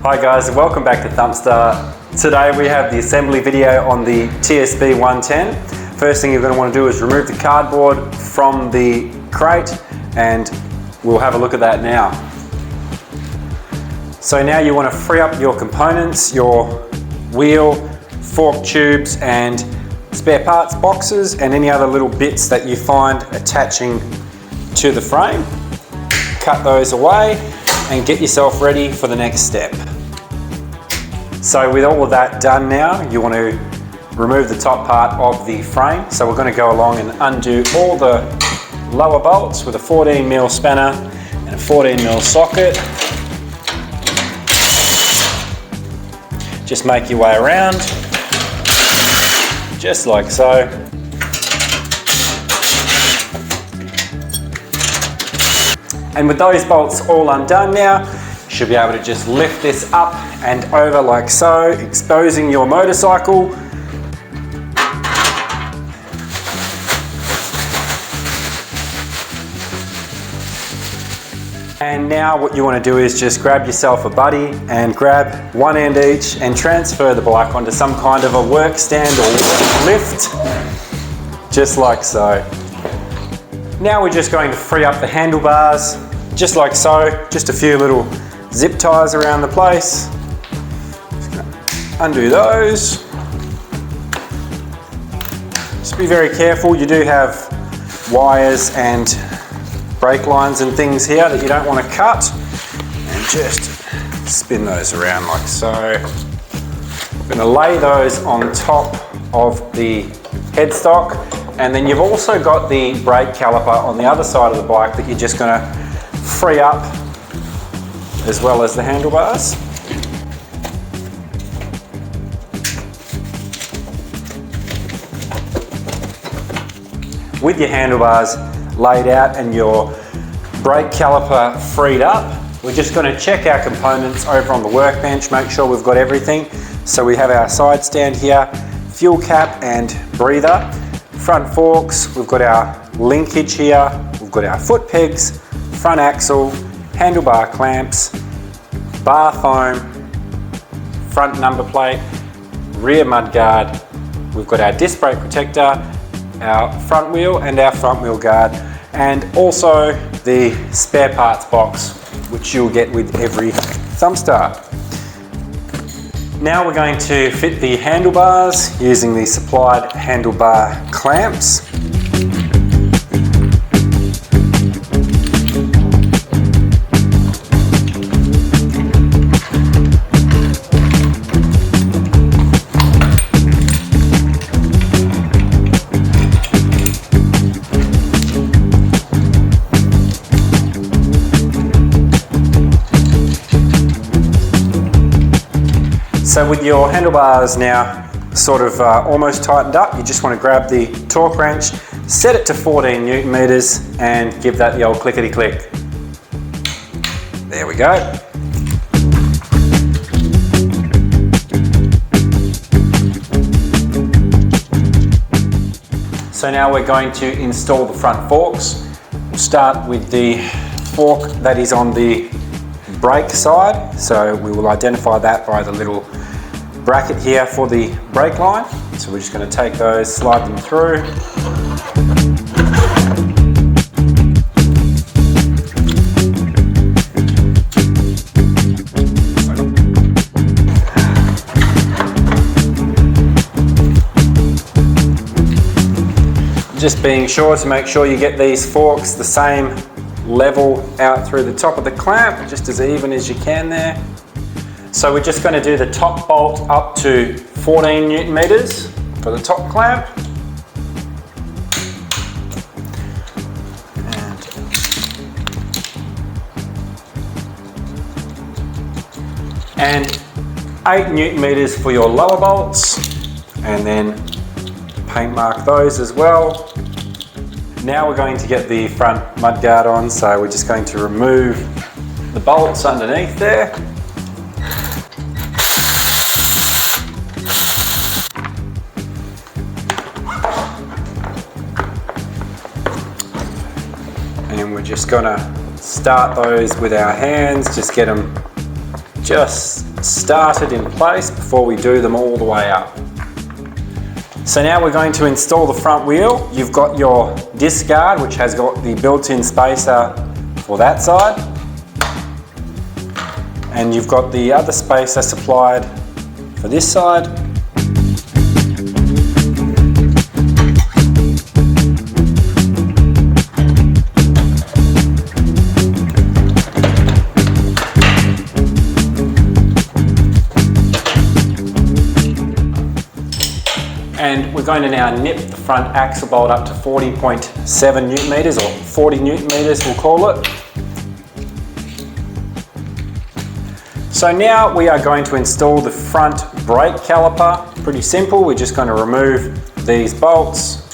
Hi guys, and welcome back to Thumpstar. Today we have the assembly video on the TSB110. First thing you're going to want to do is remove the cardboard from the crate, and we'll have a look at that now. So now you want to free up your components, your wheel, fork tubes and spare parts boxes and any other little bits that you find attaching to the frame. Cut those away and get yourself ready for the next step. So with all of that done now, you want to remove the top part of the frame. So we're going to go along and undo all the lower bolts with a 14mm spanner and a 14mm socket. Just make your way around, just like so. And with those bolts all undone now, you should be able to just lift this up and over like so, exposing your motorcycle. And now what you want to do is just grab yourself a buddy and grab one end each and transfer the bike onto some kind of a work stand or lift, just like so. Now we're just going to free up the handlebars, just like so, just a few little zip ties around the place. Just going to undo those. Just be very careful, you do have wires and brake lines and things here that you don't want to cut, and just spin those around like so. We're going to lay those on top of the headstock, and then you've also got the brake caliper on the other side of the bike that you're just going to free up, as well as the handlebars. With your handlebars laid out and your brake caliper freed up, we're just going to check our components over on the workbench, make sure we've got everything. So we have our side stand here, fuel cap and breather, front forks, we've got our linkage here, we've got our foot pegs, front axle, handlebar clamps, bar foam, front number plate, rear mudguard, we've got our disc brake protector, our front wheel and our front wheel guard, and also the spare parts box, which you'll get with every Thumpstar. Now we're going to fit the handlebars using the supplied handlebar clamps. So with your handlebars now sort of almost tightened up, you just want to grab the torque wrench, set it to 14 Newton meters and give that the old clickety click. There we go. So now we're going to install the front forks. We'll start with the fork that is on the brake side. So we will identify that by the little bracket here for the brake line. So we're just going to take those, slide them through. Just being sure to make sure you get these forks the same level out through the top of the clamp, just as even as you can there. So we're just going to do the top bolt up to 14 Newton meters for the top clamp. And 8 Newton meters for your lower bolts, and then paint mark those as well. Now we're going to get the front mudguard on, so we're just going to remove the bolts underneath there. And we're just gonna start those with our hands, just get them just started in place before we do them all the way up. So now we're going to install the front wheel. You've got your disc guard, which has got the built-in spacer for that side. And you've got the other spacer supplied for this side. And we're going to now nip the front axle bolt up to 40.7 Newton meters, or 40 Newton meters we'll call it. So now we are going to install the front brake caliper. Pretty simple, we're just going to remove these bolts.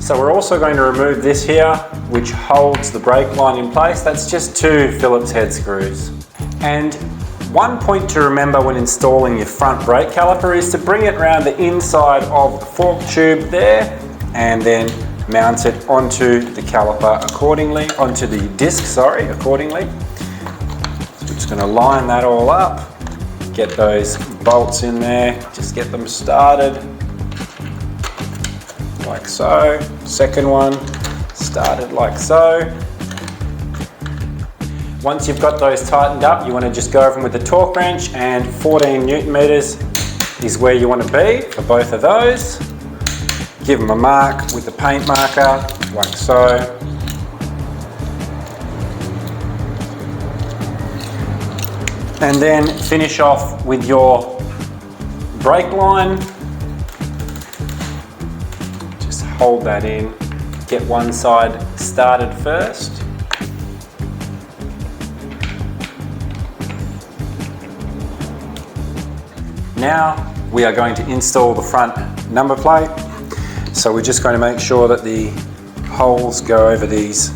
So we're also going to remove this here, which holds the brake line in place. That's just 2 Phillips head screws. And one point to remember when installing your front brake caliper is to bring it around the inside of the fork tube there, and then mount it onto the caliper accordingly, onto the disc, sorry, accordingly. So we're just going to line that all up, get those bolts in there, just get them started, like so. Second one, started like so. Once you've got those tightened up, you want to just go over them with the torque wrench, and 14 Newton meters is where you want to be for both of those. Give them a mark with the paint marker, like so. And then finish off with your brake line. Just hold that in, get one side started first. Now we are going to install the front number plate. So we're just going to make sure that the holes go over these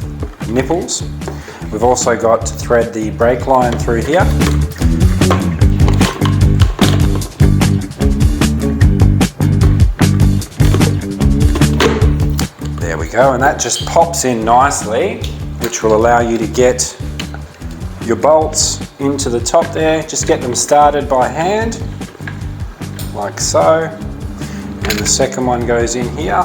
nipples. We've also got to thread the brake line through here. There we go, and that just pops in nicely, which will allow you to get your bolts into the top there. Just get them started by hand, like so, and the second one goes in here.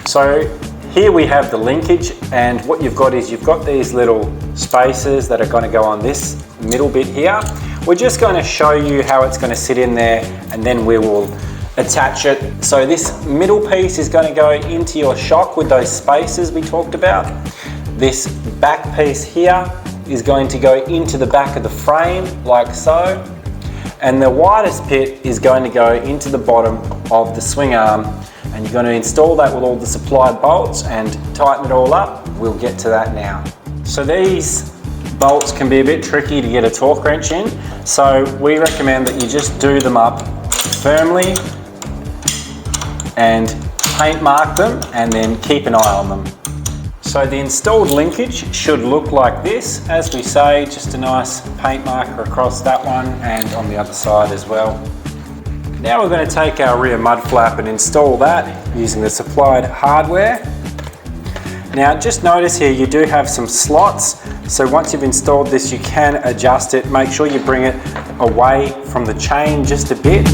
So here we have the linkage, and what you've got is you've got these little spacers that are going to go on this middle bit here. We're just going to show you how it's going to sit in there, and then we will attach it. So this middle piece is going to go into your shock with those spacers we talked about. This back piece here is going to go into the back of the frame, like so. And the widest bit is going to go into the bottom of the swing arm. And you're going to install that with all the supplied bolts and tighten it all up. We'll get to that now. So these bolts can be a bit tricky to get a torque wrench in. So we recommend that you just do them up firmly and paint mark them, and then keep an eye on them. So the installed linkage should look like this. As we say, just a nice paint marker across that one and on the other side as well. Now we're going to take our rear mud flap and install that using the supplied hardware. Now just notice here you do have some slots, so once you've installed this you can adjust it. Make sure you bring it away from the chain just a bit.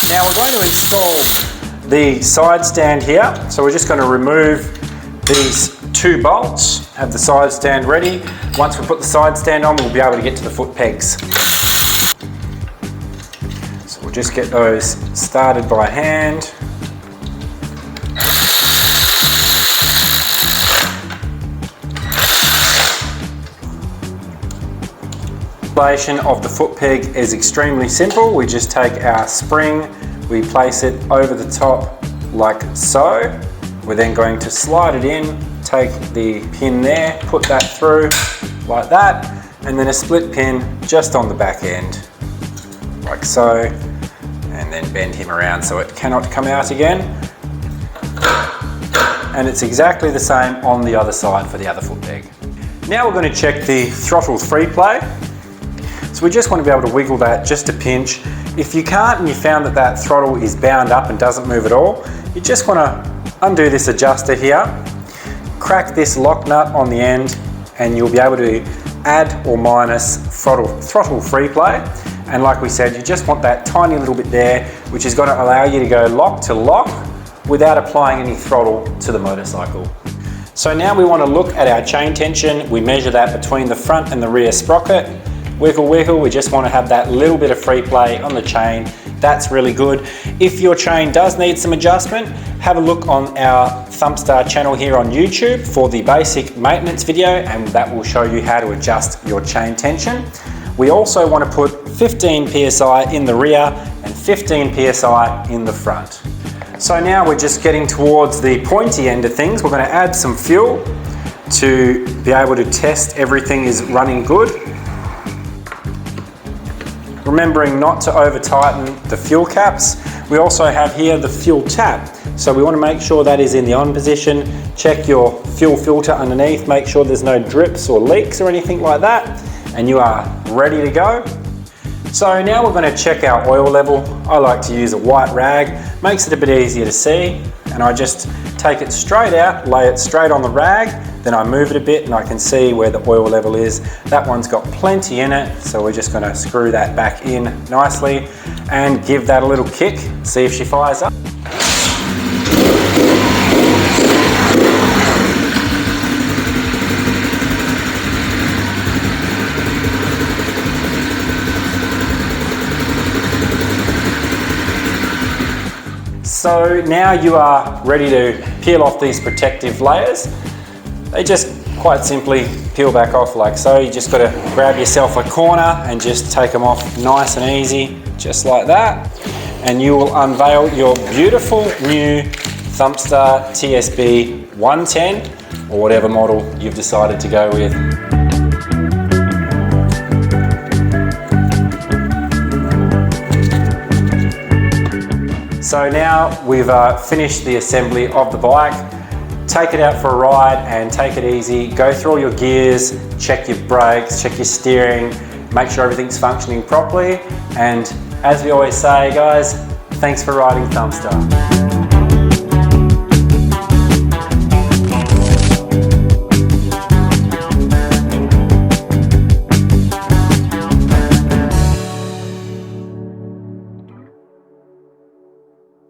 Now we're going to install the side stand here. So we're just going to remove these 2 bolts, have the side stand ready. Once we put the side stand on, we'll be able to get to the foot pegs. So we'll just get those started by hand. Installation of the foot peg is extremely simple. We just take our spring, we place it over the top like so. We're then going to slide it in, take the pin there, put that through like that, and then a split pin just on the back end, like so. and then bend him around so it cannot come out again. And it's exactly the same on the other side for the other foot peg. Now we're going to check the throttle free play. So we just want to be able to wiggle that just a pinch. If you can't and you found that that throttle is bound up and doesn't move at all, you just want to undo this adjuster here, crack this lock nut on the end, and you'll be able to add or minus throttle free play. And like we said, you just want that tiny little bit there, which is going to allow you to go lock to lock without applying any throttle to the motorcycle. So now we want to look at our chain tension. We measure that between the front and the rear sprocket. Wiggle, wiggle, we just want to have that little bit of free play on the chain. That's really good. If your chain does need some adjustment, have a look on our Thumpstar channel here on YouTube for the basic maintenance video, and that will show you how to adjust your chain tension. We also want to put 15 PSI in the rear and 15 PSI in the front. So now we're just getting towards the pointy end of things. We're going to add some fuel to be able to test everything is running good. Remembering not to over tighten the fuel caps. We also have here the fuel tap. So we want to make sure that is in the on position. Check your fuel filter underneath, make sure there's no drips or leaks or anything like that, and you are ready to go. So now we're going to check our oil level. I like to use a white rag, makes it a bit easier to see, and I just take it straight out, lay it straight on the rag, then I move it a bit and I can see where the oil level is. That one's got plenty in it, so we're just going to screw that back in nicely and give that a little kick, see if she fires up. So now you are ready to peel off these protective layers. They just quite simply peel back off like so. You just got to grab yourself a corner and just take them off nice and easy, just like that. And you will unveil your beautiful new Thumpstar TSB110 or whatever model you've decided to go with. So now we've finished the assembly of the bike. Take it out for a ride and take it easy. Go through all your gears, check your brakes, check your steering, make sure everything's functioning properly. And as we always say, guys, thanks for riding Thumpstar.